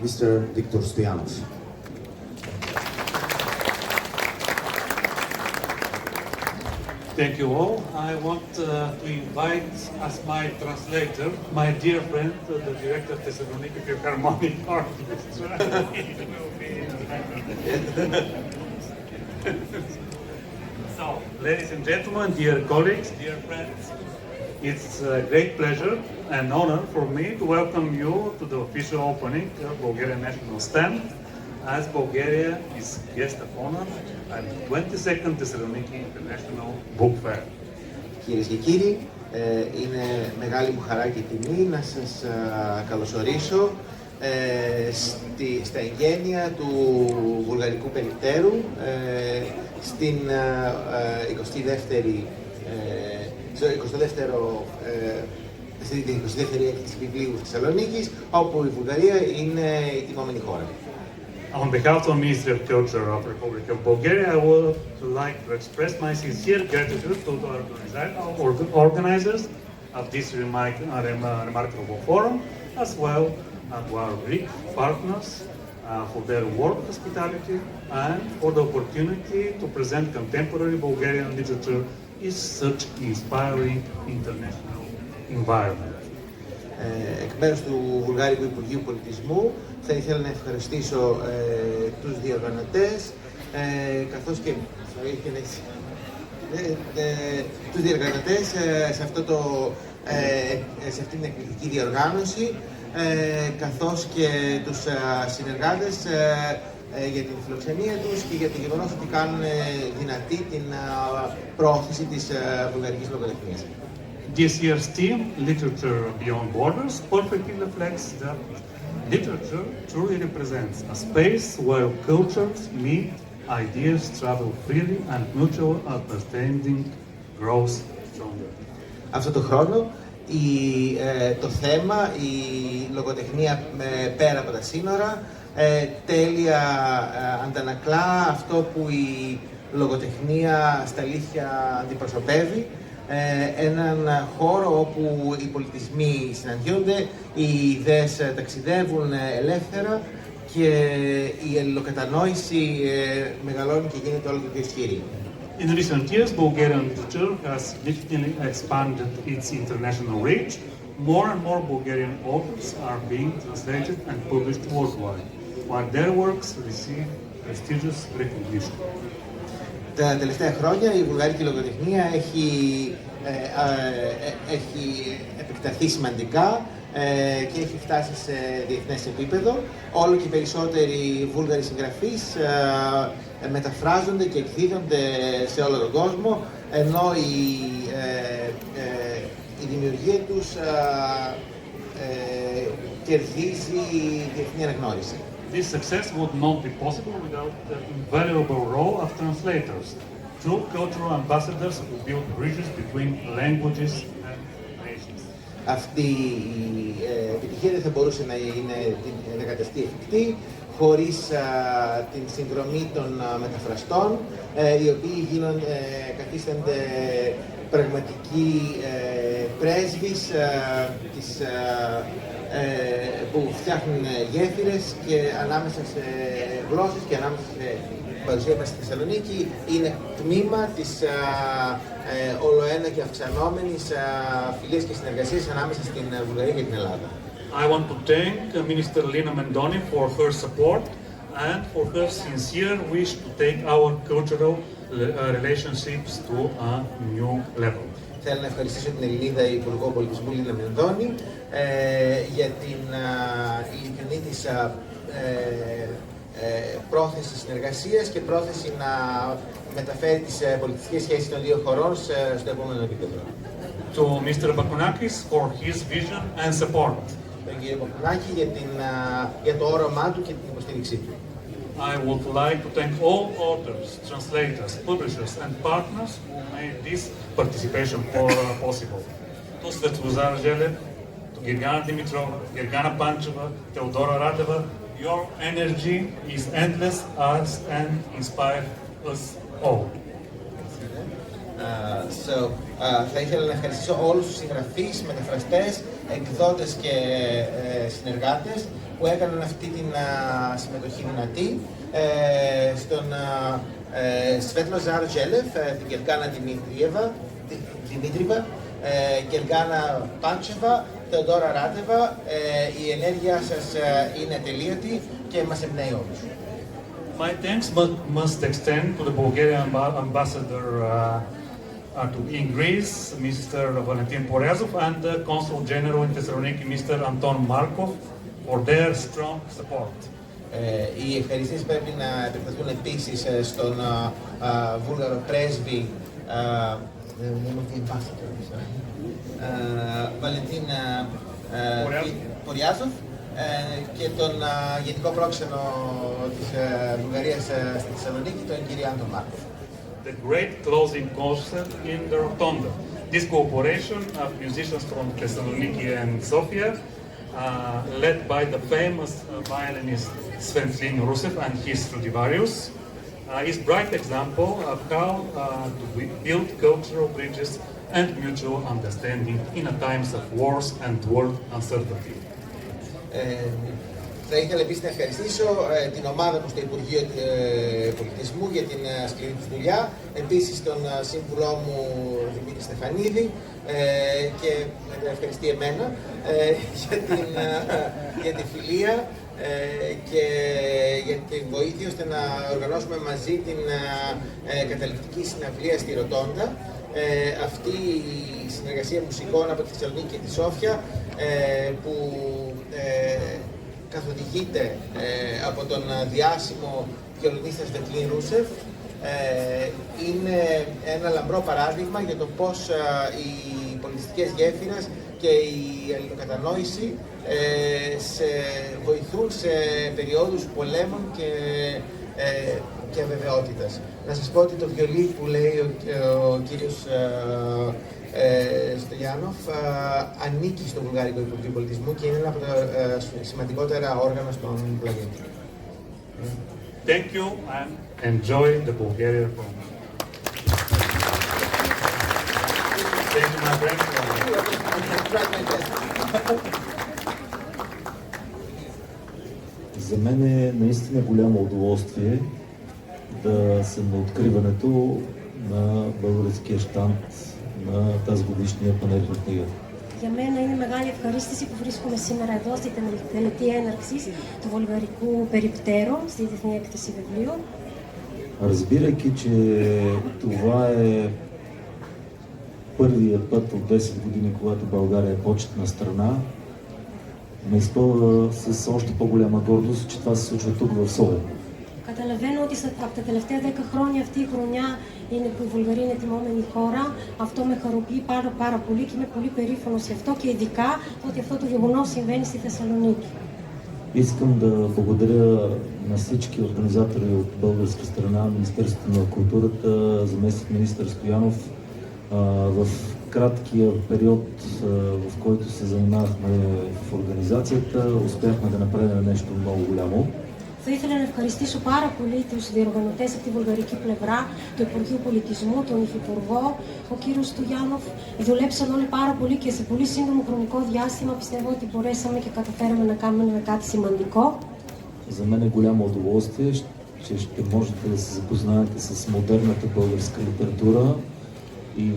Mr. Viktor Stoyanov. Thank you all. I want to invite as my translator, my dear friend, the director of Thessaloniki Philharmonic Orchestra. So, ladies and gentlemen, dear colleagues, dear friends, it's a great pleasure and honor for me to welcome you to the official opening of Bulgarian National Stand, as Bulgaria is guest of honor at the 22nd Thessaloniki International Book Fair. Κυρίες και κύριοι, είναι μεγάλη μου χαρά και τιμή να σας καλωσορίσω στα εγγένεια του Βουλγαρικού Περιπτέρου στην 22η έκθεση βιβλίου της Θεσσαλονίκης, όπου η Βουλγαρία είναι η τιμόμενη χώρα. On behalf of the Ministry of Culture of the Republic of Bulgaria, I would like to express my sincere gratitude to the organizers of this remarkable forum, as well as to our Greek partners for their warm hospitality and for the opportunity to present contemporary Bulgarian literature in such inspiring international environment. Εκ μέρους του Βουλγάρικου Υπουργείου Πολιτισμού θα ήθελα να ευχαριστήσω τους διοργανωτές καθώς και τους διοργανωτές σε αυτή την εκπληκτική διοργάνωση καθώς και τους συνεργάτες για την φιλοξενία τους και για το γεγονός ότι κάνουν δυνατή την πρόθεση της βουλγαρικής λογοτεχνίας. This year's theme, Literature Beyond Borders, perfectly reflects that literature truly represents a space where cultures meet, ideas travel freely, and mutual understanding grows stronger. Αυτό το χρόνο το θέμα, η λογοτεχνία πέρα από τα σύνορα, τέλεια αντανακλά αυτό που η λογοτεχνία στα αλήθεια αντιπροσωπεύει. Έναν χώρο όπου οι πολιτισμοί συναντιόνται, οι ιδέες ταξιδεύουν ελεύθερα και η αλληλοκατανόηση μεγαλώνει και γίνεται όλο και πιο ισχυρή. In recent years, Bulgarian literature has significantly expanded its international reach. More and more Bulgarian authors are being translated and published worldwide, while their works receive prestigious recognition. Τα τελευταία χρόνια η βουλγαρική λογοτεχνία έχει επεκταθεί σημαντικά και έχει φτάσει σε διεθνές επίπεδο. Όλο και περισσότεροι βούλγαροι συγγραφείς μεταφράζονται και εκδίδονται σε όλο τον κόσμο, ενώ η δημιουργία τους κερδίζει διεθνή αναγνώριση. This success would not be possible without the invaluable role of translators, true cultural ambassadors who build bridges between languages and nations. Αυτή η επιτυχία δεν θα μπορούσε να καταστεί εφικτή χωρίς την συνδρομή των μεταφραστών, οι οποίοι καθίστανται πραγματικοί πρέσβεις που φτιάχνουν γέφυρες και ανάμεσα σε γλώσσες και ανάμεσα σε παρουσία μας στη Θεσσαλονίκη. Είναι τμήμα της ολοένα και αυξανόμενης φιλίας και συνεργασίας ανάμεσα στην Βουλγαρία και την Ελλάδα. I want to thank Minister Lina Mendoni for her support and for her sincere wish to take our cultural relationships to a new level. Θέλω να ευχαριστήσω την Ελληνίδα Υπουργό Πολιτισμού Λίνα Μενδώνη για την ειλικρινή της πρόθεση συνεργασίας και πρόθεση να μεταφέρει τις πολιτιστικές σχέσεις των δύο χωρών στο επόμενο επίπεδο. To Mr. Bakounakis for his vision and support. Τον κύριο Μπακουνάκη για το όραμά του και την υποστήριξή του. I would like to thank all authors, translators, publishers and partners who made this participation possible. To Svetlana Zhelev, to Gergana Dimitrov, Gergana Pancheva, Teodora Radeva, your energy is endless and inspires us all. Θα ήθελα να ευχαριστήσω όλους τους συγγραφείς, μεταφραστές, εκδότες και συνεργάτες που που έκαναν αυτή την συμμετοχή δυνατή, στον Σβέτλοζαρ Ζέλεφ, την Γεργάνα Δημήτριβα, Γεργάνα Πάντσεβα, Θεοδόρα Ράτεβα. Η ενέργεια σας είναι ατελείωτη και μας εμπνέει όλους. My thanks must extend to the Bulgarian ambassador to in Greece, Mr. Valentin Poryazov, and the Consul General in Thessaloniki, Mr. Anton Markov, for their strong support. Οι ευχαριστήσεις πρέπει να επεκταθούν επίσης στον Βούλγαρο πρέσβη Βαλεντίν Ποριάζοφ και τον γενικό πρόξενο της Βουλγαρίας στη Θεσσαλονίκη, τον κύριο Άντων Μάρκοφ. The great closing concert in the Rotonda. This cooperation of musicians from Thessaloniki and Sofia, led by the famous violinist Sventlin Rusev and his Stradivarius, is bright example of how to build cultural bridges and mutual understanding in a times of wars and world uncertainty. Θα ήθελα επίσης να ευχαριστήσω την ομάδα μου στο Υπουργείο Πολιτισμού για την σκληρή τους δουλειά, επίσης τον σύμβουλό μου Δημήτρη Στεφανίδη και να ευχαριστεί εμένα για τη φιλία και για την βοήθεια ώστε να οργανώσουμε μαζί την καταληκτική συναυλία στη Ρωτόντα. Αυτή η συνεργασία μουσικών από τη Θεσσαλονίκη και τη Σόφια που καθοδηγείται από τον διάσημο βιολινίστα Σβετλίν Ρούσεφ είναι ένα λαμπρό παράδειγμα για το πώς οι πολιτιστικές γέφυρες και η αλληλοκατανόηση βοηθούν σε περιόδους πολέμων και αβεβαιότητας. Να σας πω ότι το βιολί που λέει ο κύριος Στογιάνοφ ανήκει στο Βουλγαρικό Υπουργείο Πολιτισμού και είναι ένα από τα σημαντικότερα όργανα στον πλανήτη. Thank you and enjoy the Bulgarian program. Thank you, my friend. За мен е наистина голямо удоволствие да съм на откриването на българския щанд на тази годишния панаир на книгата. Για μένα είναι μεγάλη ευχαρίστηση που βρίσκομαι σήμερα εδώ στη τελετή έναρξης του βουλγαρικού περιπτέρου στη Διεθνή Έκθεση Βιβλίου. Разбирайки, че това е първият път от 10 години, когато България е почетна страна, ме изпълва с още по-голяма гордост, че това се случва тук в София. Καταλαβαίνω ότι από τα τελευταία 10 χρόνια αυτή η χρονιά είναι που η Βουλγαρία είναι τιμόμενη χώρα. Αυτό με χαροποιεί πάρα πολύ και είμαι πολύ περήφανος γι' αυτό και ειδικά ότι αυτό το γεγονός συμβαίνει στη Θεσσαλονίκη. Искам да благодаря на всички организатори от българска страна, Министерството на културата, заместник министър Стоянов. В краткия период, в който се занимавахме в организацията, успяхме да направим нещо много голямо. Θα ήθελα να ευχαριστήσω πάρα πολύ τους διοργανωτές από τη βουλγαρική πλευρά, το Υπουργείο Πολιτισμού, τον Υφυπουργό, ο κύριος Στογιάνοφ. Δουλέψαν όλοι πάρα πολύ και σε πολύ σύντομο χρονικό διάστημα πιστεύω ότι μπορέσαμε και καταφέραμε να κάνουμε κάτι σημαντικό. За мен е голямо удоволствие, че ще можете да се запознаете с модерната българска литература и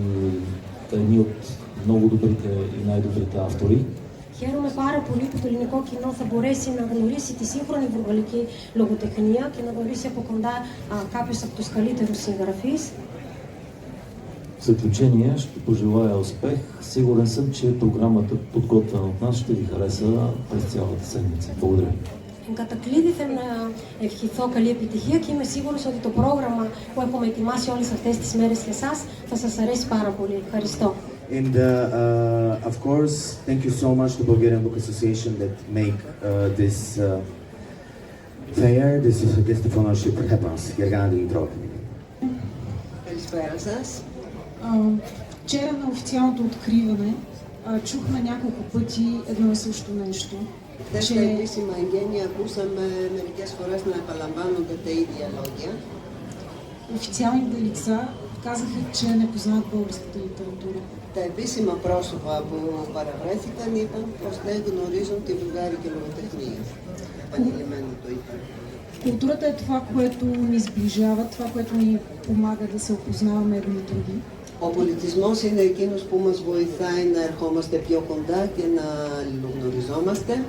едни от много добрите и най-добрите автори. Χαίρομαι πάρα πολύ που το ελληνικό κοινό θα μπορέσει να γνωρίσει τη σύγχρονη βουλγαρική λογοτεχνία και να γνωρίσει από κοντά κάποιους από τους καλύτερους συγγραφείς. В заключение ще пожелая успех. Сигурен съм, че програмата, подготвена от нас, ще ви хареса през цялата седмица. Благодаря. Εν κατακλείδη θέλω να ευχηθώ καλή επιτυχία και είμαι σίγουρος ότι το πρόγραμμα που έχουμε ετοιμάσει όλες αυτές τις μέρες για εσάς θα σας αρέσει πάρα πολύ. Ευχαριστώ. And of course, thank you so much to Bulgarian Book Association that make this fair, this guest of honorship happens. Γεργάνα Δημητρόπουλου. Καλησπέρα σας. Вчера на официалното откриване чухме няколко пъти едно и също нещо. Χθες στα επίσημα εγγένεια ακούσαμε μερικές φορές να επαλαμβάνονται τα ίδια λόγια. Официалните лица казаха, че не познават българската литература. Τα επίσημα πρόσωπα που παραβρέθηκαν είπαν πως δεν γνωρίζουν τη βουλγάρικη λογοτεχνία. επανειλημμένο το είπα. Културата е това, което ни сближава, това, което ни помага да се опознаваме едни други. Ο πολιτισμός είναι εκείνος που μας βοηθάει να ερχόμαστε πιο κοντά και να αλληλογνωριζόμαστε.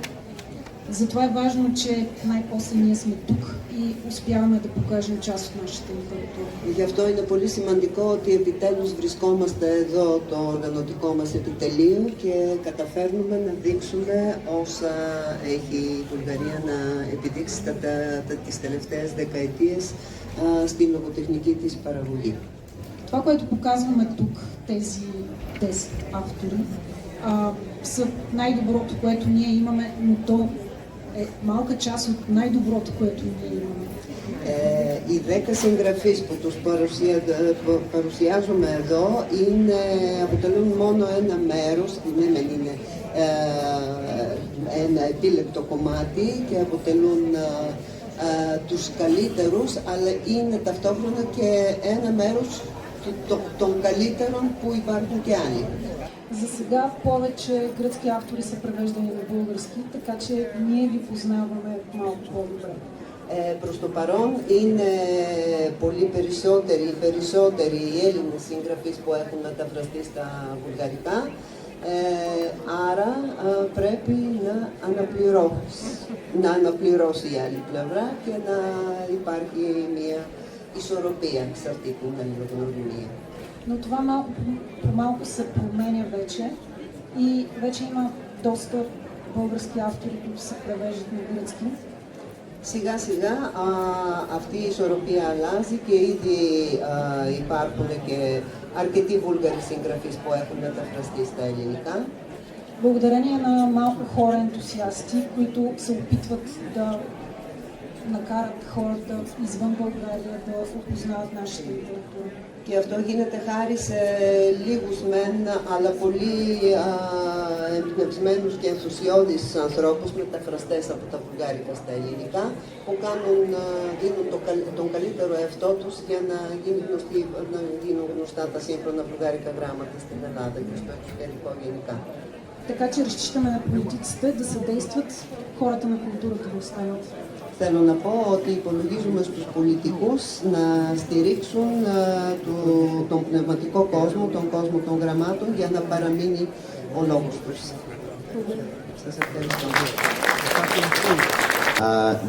Затова е важно, че най-после ние сме тук и успяваме да покажем част от нашата литература. Γι' αυτό είναι πολύ σημαντικό ότι επιτέλους βρισκόμαστε εδώ το οργανωτικό μας επιτελείο και καταφέρνουμε να δείξουμε όσα έχει η Βουλγαρία να επιδείξει τις τελευταίες δεκαετίες στη λογοτεχνική της παραγωγή. Това, което показваме тук, тези 10 автори, са най-доброто, което ние имаме, но то е малка част от най-доброто, което ние имаме. Οι 10 συγγραφείς που τους παρουσιάζουμε εδώ αποτελούν μόνο ένα μέρος, είναι ένα επίλεκτο κομμάτι και αποτελούν τους καλύτερους, αλλά είναι ταυτόχρονα και ένα μέρος των καλύτερων που υπάρχουν και άλλοι. За сега повече гръцки автори са превеждани на български, така че ние ги познаваме малко по-добре. Προς το παρόν είναι πολύ περισσότεροι οι Έλληνες συγγραφείς που έχουν μεταφραστεί στα βουλγαρικά, άρα πρέπει να αναπληρώσει η άλλη πλευρά και να υπάρχει μια ισορροπία σε αυτή την αλληλογνωριμία. Но това малко по малко се променя вече и вече има доста български автори, които се превеждат на гръцки. Σιγά σιγά αυτή η ισορροπία αλλάζει και ήδη υπάρχουν και αρκετοί Βούλγαροι συγγραφείς που έχουν μεταφραστεί στα ελληνικά. Благодарение на малко хора ентусиасти, които се опитват да накарат хората извън България да опознават нашата литература. Και αυτό γίνεται χάρη σε λίγους μεν, αλλά πολύ εμπνευσμένους και ενθουσιώδεις ανθρώπους, μεταφραστές από τα βουλγάρικα στα ελληνικά, που δίνουν τον καλύτερο εαυτό τους για να γίνουν γνωστά τα σύγχρονα βουλγάρικα γράμματα στην Ελλάδα και στο εξωτερικό γενικά. Така че разчитаме на политиците да съдействат хората на културата да останат. Θέλω να πω ότι υπολογίζουμε στους πολιτικούς να στηρίξουν τον πνευματικό κόσμο, τον κόσμο των γραμμάτων, για να παραμείνει ο λόγος τους. Σας ευχαριστώ.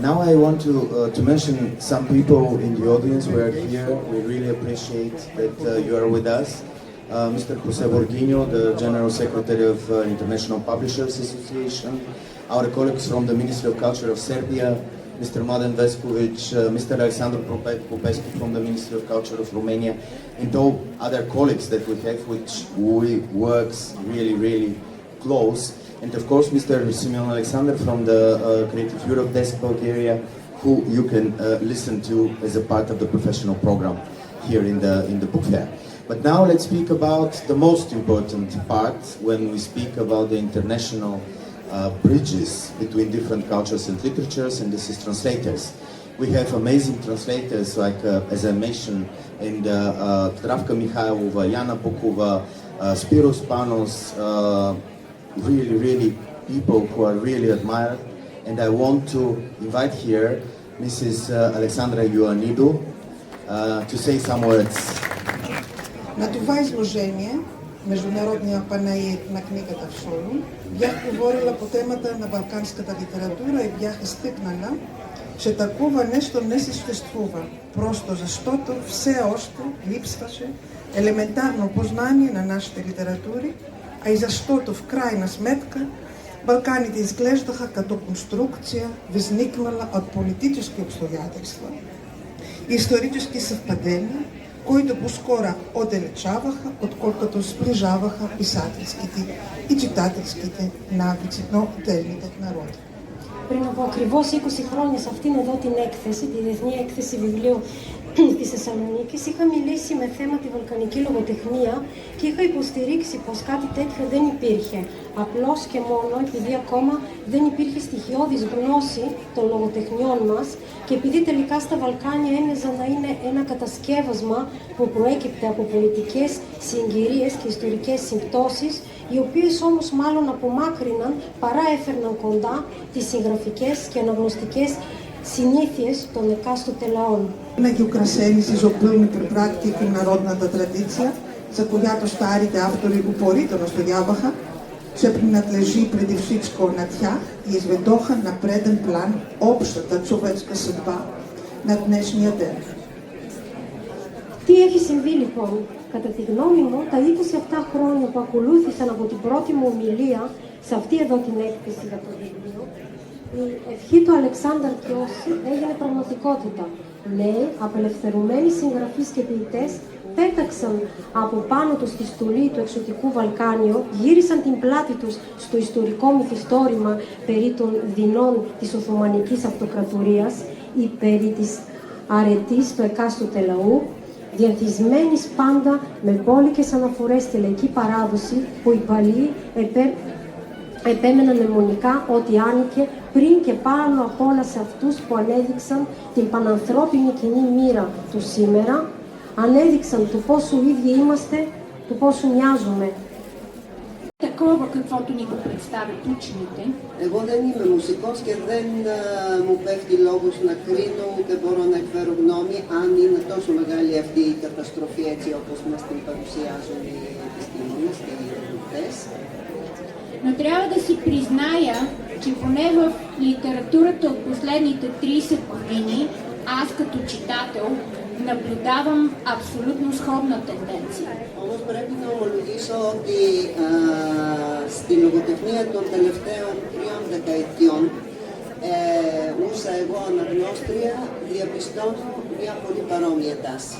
Now I want to mention some people in the audience who are here. We really appreciate that you are with us. Mr. José Borguinho, the General Secretary of International Publishers Association, our colleagues from the Ministry of Culture of Serbia, Mr. Mladen Veskovic, Mr. Alexandru Popescu from the Ministry of Culture of Romania, and all other colleagues that we have, which we works really close. And of course, Mr. Simeon Alexander from the Creative Europe Desk Bulgaria, who you can listen to as a part of the professional program here in the book fair. But now let's speak about the most important part when we speak about the international bridges between different cultures and literatures, and this is translators. We have amazing translators like, as I mentioned, and Travka Mikhailova, Yana Bokova, Spiros Panos, really people who are really admired. And I want to invite here Mrs. Alexandra Ioannidou to say some words. На това изложение, Международния панаир на книгата в Солун, бях говорила по темата на балканската литература и бях изтъкнала, че такова нещо не съществува, просто защото все още липсваше елементарно познание на нашите литератури, а и защото в крайна сметка Балканите изглеждаха като конструкция, възникнала от политически обстоятелства, исторически съвпадения, които по-скоро отдалечаваха, отколкото сближаваха писателските и читателските навици на отделните народи. Πριν από ακριβώς 20 χρόνια σε αυτήν εδώ την έκθεση, τη Διεθνή Έκθεση Βιβλίου της Θεσσαλονίκης, είχα μιλήσει με θέμα τη βαλκανική λογοτεχνία και είχα υποστηρίξει πως κάτι τέτοιο δεν υπήρχε. Απλώς και μόνο επειδή ακόμα δεν υπήρχε στοιχειώδης γνώση των λογοτεχνιών μας και επειδή τελικά στα Βαλκάνια έμοιαζαν να είναι ένα κατασκεύασμα που προέκυπτε από πολιτικές συγκυρίες και ιστορικές συμπτώσεις οι οποίες όμως μάλλον απομάκρυναν παρά έφερναν κοντά τις συγγραφικές και αναγνωστικές συνήθειες των εκάστοτε λαών. Ги украшени с изобилните практики в народната традиция, за която старите автори упорито настояваха, че принадлежи преди всичко на тях и изведоха на преден план общата човешка съдба на днешния ден. Τι έχει συμβεί λοιπόν? Κατά τη γνώμη μου, τα 27 χρόνια που ακολούθησαν από την πρώτη μου ομιλία σε αυτή εδώ την έκθεση για το βιβλίο, η ευχή του Αλεξάνδρ Κιώση έγινε πραγματικότητα. Νέοι, απελευθερωμένοι συγγραφείς και ποιητές πέταξαν από πάνω τους τη στολή του εξωτικού Βαλκάνιο, γύρισαν την πλάτη τους στο ιστορικό μυθιστόρημα περί των δεινών της Οθωμανικής Αυτοκρατορίας ή περί της αρετής του εκάστοτε λαού, διαθυσμένης πάντα με μπόλικες αναφορές στη λαϊκή παράδοση που οι παλιοί επέμεναν αιμονικά ότι άνοικε πριν και πάνω απ' όλα σε αυτούς που ανέδειξαν την πανανθρώπινη κοινή μοίρα του σήμερα, ανέδειξαν του πόσο ίδιοι είμαστε, του πόσο μοιάζουμε. Такова, каквото ни го представят учените. Εγώ δεν είμαι μουσικός και δεν μου πέφτει λόγος να κρίνω, ούτε μπορώ να εκφέρω γνώμη αν είναι τόσο μεγάλη αυτή η καταστροφή έτσι όπως μας την παρουσιάζουν οι επιστήμονες και οι ερευνητές. Но трябва да си призная, че поне в литературата от последните 30 години, аз като читател наблюдавам абсолютно сходна тенденция. Όμως πρέπει να ομολογήσω ότι στη λογοτεχνία των τελευταίων 3 δεκαετιών ούσα εγώ αναγνώστρια, διαπιστώνω μια πολύ παρόμοια τάση.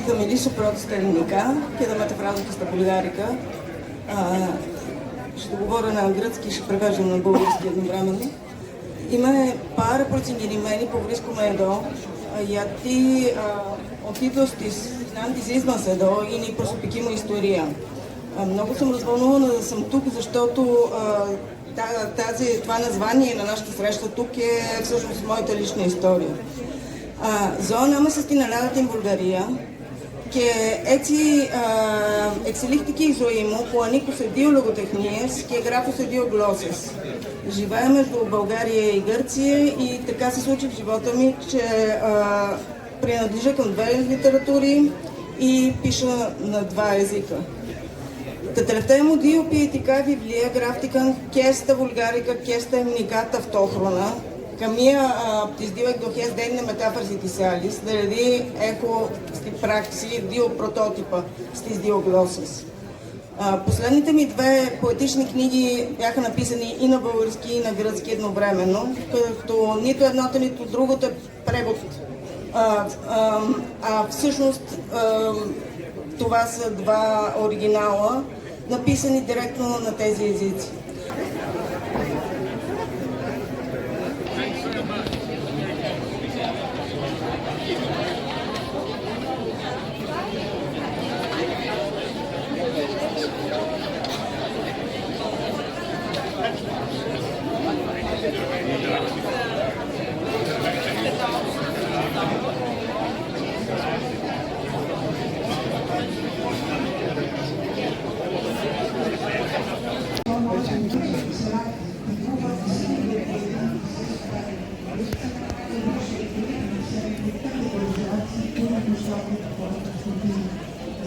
Θα μιλήσω πρώτα στα ελληνικά και θα μεταφράζω και στα βουλγάρικα. Ще говоря на гръцки и ще превеждам на български едновременно. Είμαι πάρα πολύ συγκινημένη που βρίσκομαι εδώ, γιατί ο τίτλος της συνάντησής μας εδώ είναι η προσωπική μου ιστορία. Много съм развълнувана да съм тук, защото това название на нашата среща тук е всъщност моята lичna ιστορία. Ζω ανάμεσα στην Ελλάδα και την Βουλγαρία και έτσι εξελίχθηκε η ζωή μου που ανήκω σε 2 λογοτεχνίες και γράφω σε 2 γλώσσες. Живея между България и Гърция и така се случи в живота ми, че принадлежа към 2 литератури и пиша на 2 езика. Τα τελευταία μου 2 ποιητικά βιβλία γράφτηκαν και στα βουλγάρικα και στα ελληνικά ταυτόχρονα. Καμία από τις 2 εκδοχές δεν είναι μετάφραση της άλλης, δηλαδή έχω στην πράξη 2 πρωτότυπα στις 2 γλώσσες. Последните ми 2 поетични книги бяха написани и на български, и на гръцки едновременно, като нито едното, нито другото е превод. Всъщност това са 2 оригинала, написани директно на тези езици.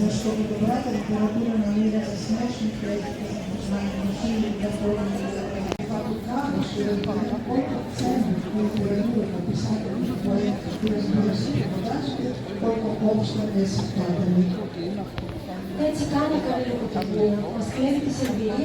Защото добрата литература намира за смешни клетки за познание и да форми това показваше, колко ценност литература на писателите, поети и разбира се преводачите, колко обща е съвпадане. Έτσι κάνει καλή λογοτεχνία, μας κλέβει τις εμπειρίες